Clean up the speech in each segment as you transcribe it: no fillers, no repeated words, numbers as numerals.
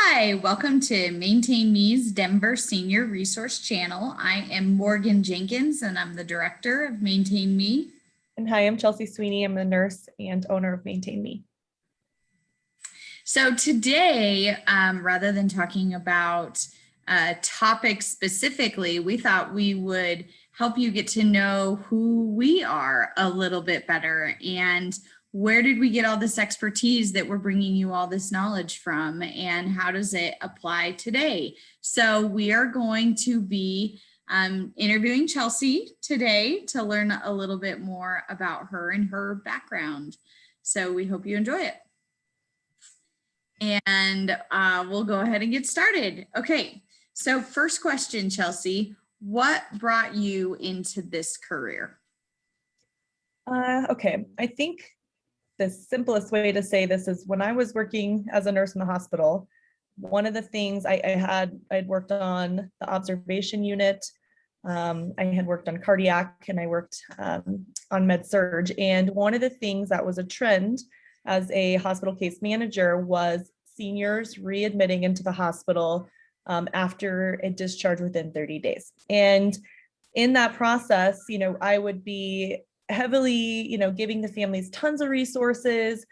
Hi, welcome to Maintain Me's Denver Senior Resource Channel. I am Morgan Jenkins and I'm the director of Maintain Me. And hi, I'm Chelsea Sweeney. I'm the nurse and owner of Maintain Me. So today, rather than talking about topics specifically, we thought we would help you get to know who we are a little bit better and where did we get all this expertise that we're bringing you all this knowledge from and how does it apply today? So we are going to be interviewing Chelsea today to learn a little bit more about her and her background. So we hope you enjoy it. And we'll go ahead and get started. Okay, so first question, Chelsea, what brought you into this career? Okay, I think the simplest way to say this is when I was working as a nurse in the hospital, one of the things I'd worked on the observation unit. I had worked on cardiac and I worked on med surg. And one of the things that was a trend as a hospital case manager was seniors readmitting into the hospital after a discharge within 30 days. And in that process, I would be heavily, giving the families tons of resources,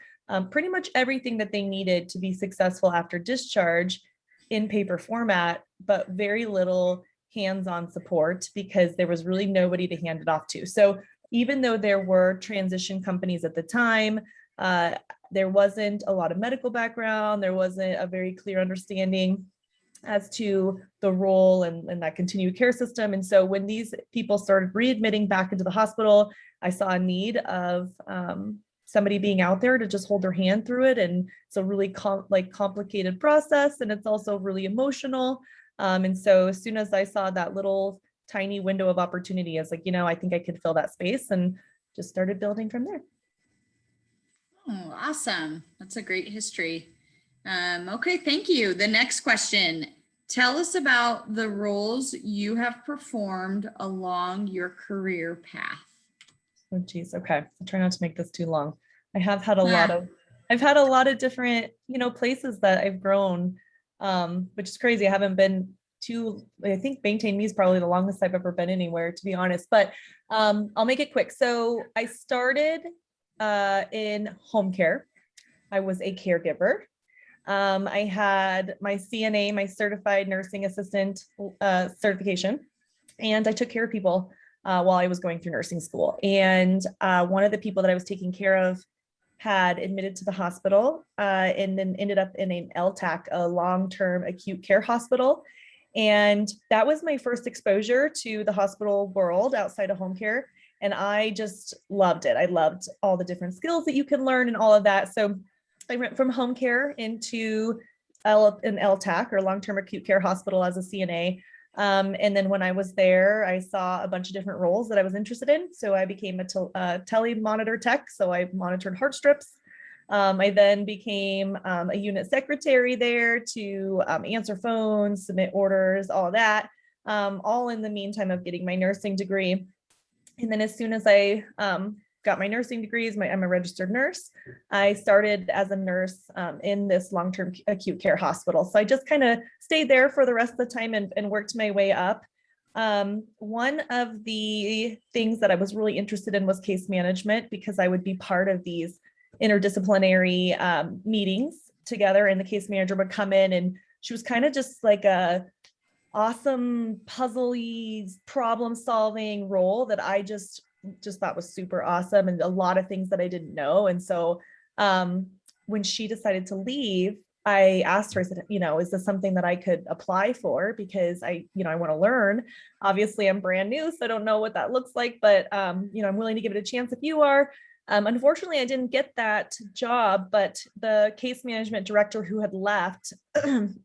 pretty much everything that they needed to be successful after discharge in paper format, but very little hands-on support because there was really nobody to hand it off to. So even though there were transition companies at the time, there wasn't a lot of medical background, there wasn't a very clear understanding as to the role and that continued care system. And so when these people started readmitting back into the hospital, I saw a need of somebody being out there to just hold their hand through it. And it's a really complicated process. And it's also really emotional. And so as soon as I saw that little tiny window of opportunity, I was like, I think I could fill that space and just started building from there. Oh, awesome. That's a great history. Okay, thank you. The next question. Tell us about the roles you have performed along your career path. Oh, geez. Okay. I'll try not to make this too long. I have had I've had a lot of different, places that I've grown, which is crazy. I haven't been I think Maintain Me is probably the longest I've ever been anywhere, to be honest, but I'll make it quick. So I started in home care. I was a caregiver. I had my CNA, my certified nursing assistant certification, and I took care of people while I was going through nursing school. And one of the people that I was taking care of had admitted to the hospital and then ended up in an LTAC, a long-term acute care hospital. And that was my first exposure to the hospital world outside of home care. And I just loved it. I loved all the different skills that you can learn and all of that. So I went from home care into an LTAC or long-term acute care hospital as a CNA. And then when I was there, I saw a bunch of different roles that I was interested in. So I became a telemonitor tech. So I monitored heart strips. I then became a unit secretary there to answer phones, submit orders, all that, all in the meantime of getting my nursing degree. And then as soon as I got my nursing degrees, I'm a registered nurse, I started as a nurse in this long-term acute care hospital. So I just kind of stayed there for the rest of the time and worked my way up. One of the things that I was really interested in was case management because I would be part of these interdisciplinary meetings together, and the case manager would come in and she was kind of just like a awesome puzzly problem solving role that I just thought was super awesome and a lot of things that I didn't know. And so when she decided to leave, I asked her, I said, is this something that I could apply for? Because I want to learn. Obviously I'm brand new, so I don't know what that looks like, but I'm willing to give it a chance if you are. Unfortunately, I didn't get that job, but the case management director who had left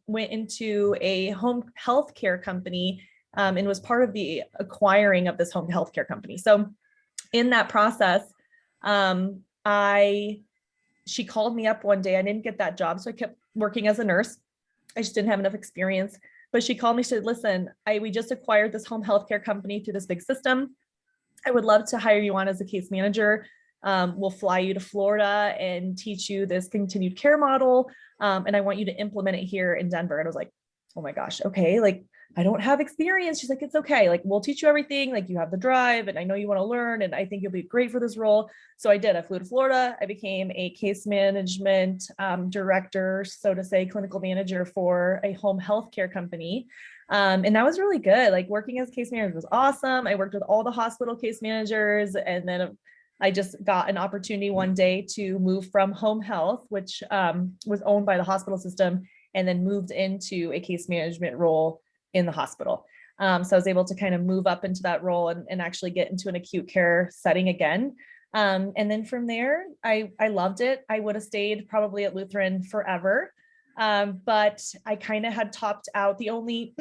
went into a home health care company and was part of the acquiring of this home health care company. So in that process, she called me up one day. I didn't get that job, so I kept working as a nurse. I just didn't have enough experience. But she called me, she said, listen, we just acquired this home health care company through this big system. I would love to hire you on as a case manager. we'll fly you to Florida and teach you this continued care model. And I want you to implement it here in Denver. And I was like, oh my gosh, okay, like I don't have experience. She's like, it's okay. Like, we'll teach you everything. Like, you have the drive and I know you want to learn and I think you'll be great for this role. So I did. I flew to Florida. I became a case management director, so to say, clinical manager for a home healthcare company. And that was really good. Like, working as case manager was awesome. I worked with all the hospital case managers, and then I just got an opportunity one day to move from home health, which was owned by the hospital system, and then moved into a case management role in the hospital. So I was able to kind of move up into that role and actually get into an acute care setting again. And then from there, I loved it. I would have stayed probably at Lutheran forever. But I kind of had topped out. The only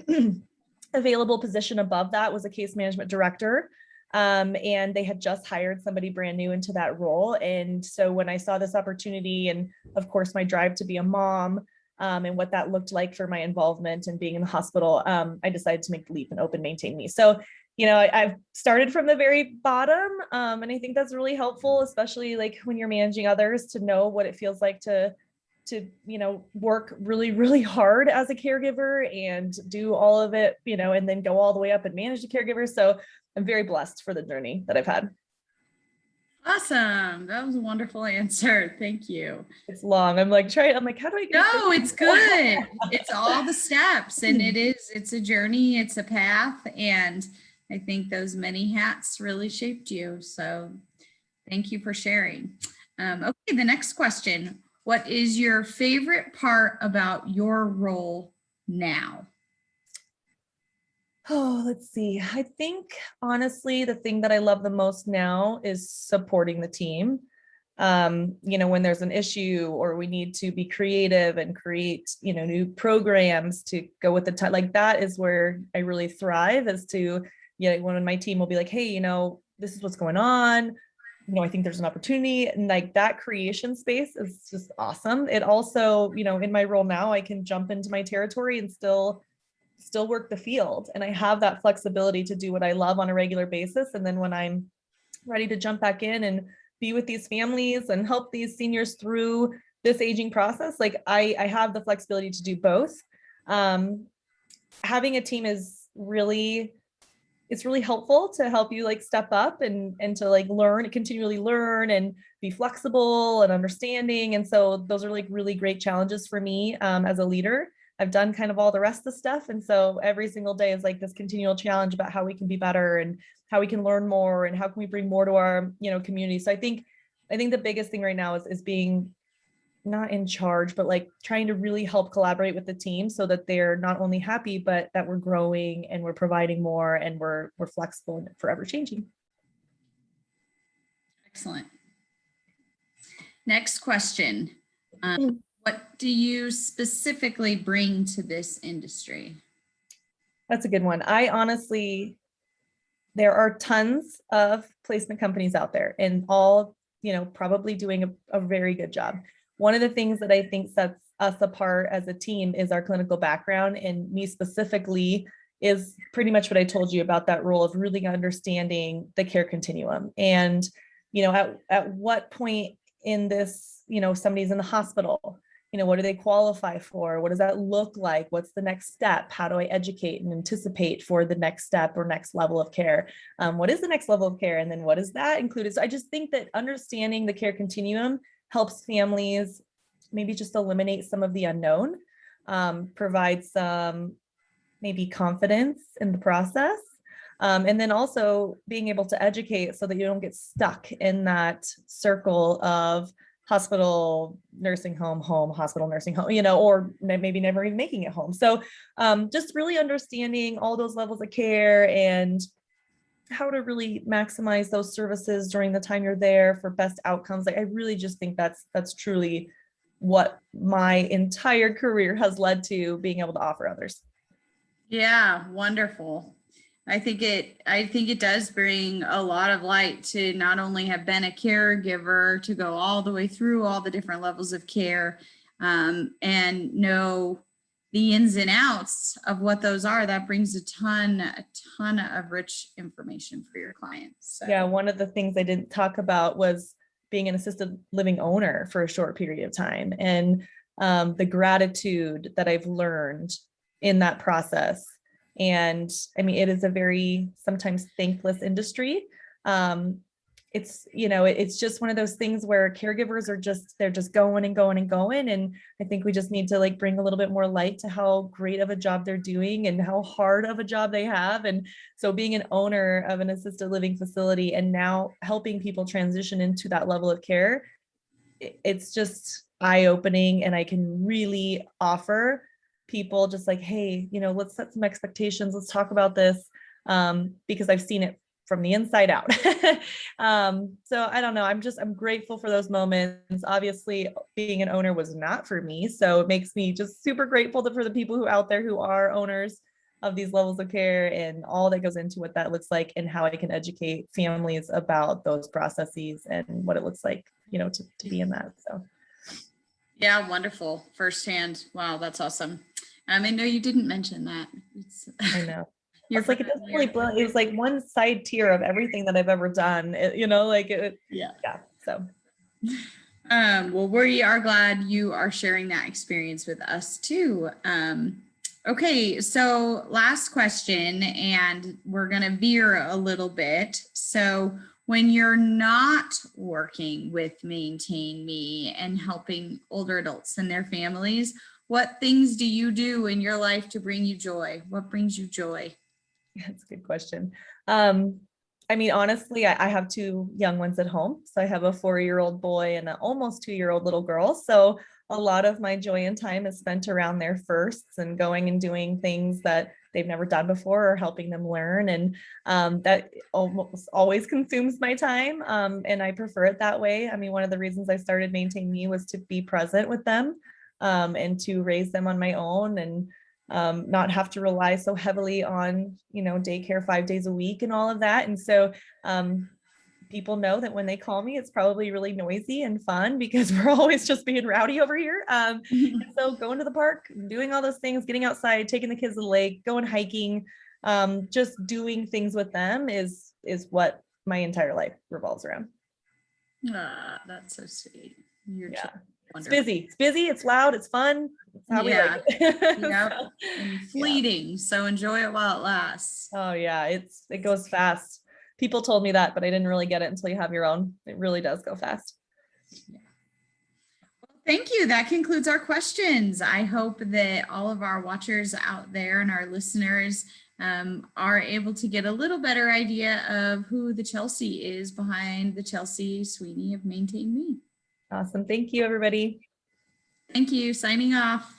available position above that was a case management director. And they had just hired somebody brand new into that role. And so when I saw this opportunity, and of course my drive to be a mom, and what that looked like for my involvement and being in the hospital, I decided to make the leap and open Maintain Me. So, you know, I've started from the very bottom, and I think that's really helpful, especially like when you're managing others, to know what it feels like to you know, work really, really hard as a caregiver and do all of it, you know, and then go all the way up and manage the caregiver. So I'm very blessed for the journey that I've had. Awesome. That was a wonderful answer. Thank you. It's long. I'm like, how do I get No, it's good. It's all the steps, and it's a journey, it's a path. And I think those many hats really shaped you. So thank you for sharing. Okay, the next question. What is your favorite part about your role now? Oh, let's see. I think honestly, the thing that I love the most now is supporting the team. You know, when there's an issue or we need to be creative and create, you know, new programs to go with the time, like that is where I really thrive, is to, you know, when my team will be like, hey, you know, this is what's going on. You know, I think there's an opportunity, and like that creation space is just awesome. It also, you know, in my role now, I can jump into my territory and still work the field. And I have that flexibility to do what I love on a regular basis. And then when I'm ready to jump back in and be with these families and help these seniors through this aging process, like I have the flexibility to do both. Having a team is really, it's really helpful to help you like step up and to like continually learn and be flexible and understanding. And so those are like really great challenges for me as a leader. I've done kind of all the rest of the stuff. And so every single day is like this continual challenge about how we can be better and how we can learn more and how can we bring more to our, you know, community. So I think the biggest thing right now is being not in charge, but like trying to really help collaborate with the team so that they're not only happy, but that we're growing and we're providing more and we're flexible and forever changing. Excellent. Next question. What do you specifically bring to this industry? That's a good one. There are tons of placement companies out there and all, you know, probably doing a very good job. One of the things that I think sets us apart as a team is our clinical background, and me specifically is pretty much what I told you about that role of really understanding the care continuum. And, you know, at what point in this, you know, somebody's in the hospital, you know, what do they qualify for? What does that look like? What's the next step? How do I educate and anticipate for the next step or next level of care? What is the next level of care? And then what is that included? So I just think that understanding the care continuum helps families maybe just eliminate some of the unknown, provide some maybe confidence in the process. And then also being able to educate so that you don't get stuck in that circle of hospital, nursing home, hospital, nursing home, you know, or maybe never even making it home. So just really understanding all those levels of care and how to really maximize those services during the time you're there for best outcomes. Like, I really just think that's truly what my entire career has led to being able to offer others. Yeah, wonderful. I think it does bring a lot of light to not only have been a caregiver, to go all the way through all the different levels of care, and know the ins and outs of what those are. That brings a ton of rich information for your clients. So. Yeah, one of the things I didn't talk about was being an assisted living owner for a short period of time, and the gratitude that I've learned in that process. And I mean, it is a very sometimes thankless industry. It's, it's just one of those things where caregivers are they're just going and going and going. And I think we just need to like bring a little bit more light to how great of a job they're doing and how hard of a job they have. And so being an owner of an assisted living facility and now helping people transition into that level of care, it's just eye-opening. And I can really offer people just like, hey, let's set some expectations. Let's talk about this, because I've seen it from the inside out. So I don't know. I'm grateful for those moments. Obviously, being an owner was not for me. So it makes me just super grateful for the people who out there who are owners of these levels of care and all that goes into what that looks like and how I can educate families about those processes and what it looks like, to be in that. So. Yeah, wonderful. Firsthand. Wow, that's awesome. I know you didn't mention that. I know. It's like, it doesn't really blow. It was like one side tier of everything that I've ever done, Yeah. So. Well, we are glad you are sharing that experience with us too. Okay, so last question, and we're going to veer a little bit. So when you're not working with Maintain Me and helping older adults and their families, what things do you do in your life to bring you joy? What brings you joy? That's a good question. I mean, honestly, I have two young ones at home. So I have a 4-year-old boy and an almost 2-year-old little girl. So a lot of my joy and time is spent around their firsts and going and doing things that they've never done before or helping them learn. And that almost always consumes my time. And I prefer it that way. I mean, one of the reasons I started Maintain Me was to be present with them and to raise them on my own and not have to rely so heavily on, daycare 5 days a week and all of that. And so people know that when they call me, it's probably really noisy and fun because we're always just being rowdy over here. And so going to the park, doing all those things, getting outside, taking the kids to the lake, going hiking, just doing things with them is what my entire life revolves around. That's so sweet. It's busy. It's busy. It's loud. It's fun. It's how we like it. Yep. And fleeting. So enjoy it while it lasts. Oh yeah. It goes fast. People told me that, but I didn't really get it until you have your own. It really does go fast. Yeah. Well, thank you. That concludes our questions. I hope that all of our watchers out there and our listeners are able to get a little better idea of who the Chelsea is behind the Chelsea Sweeney of Maintain Me. Awesome. Thank you, everybody. Thank you. Signing off.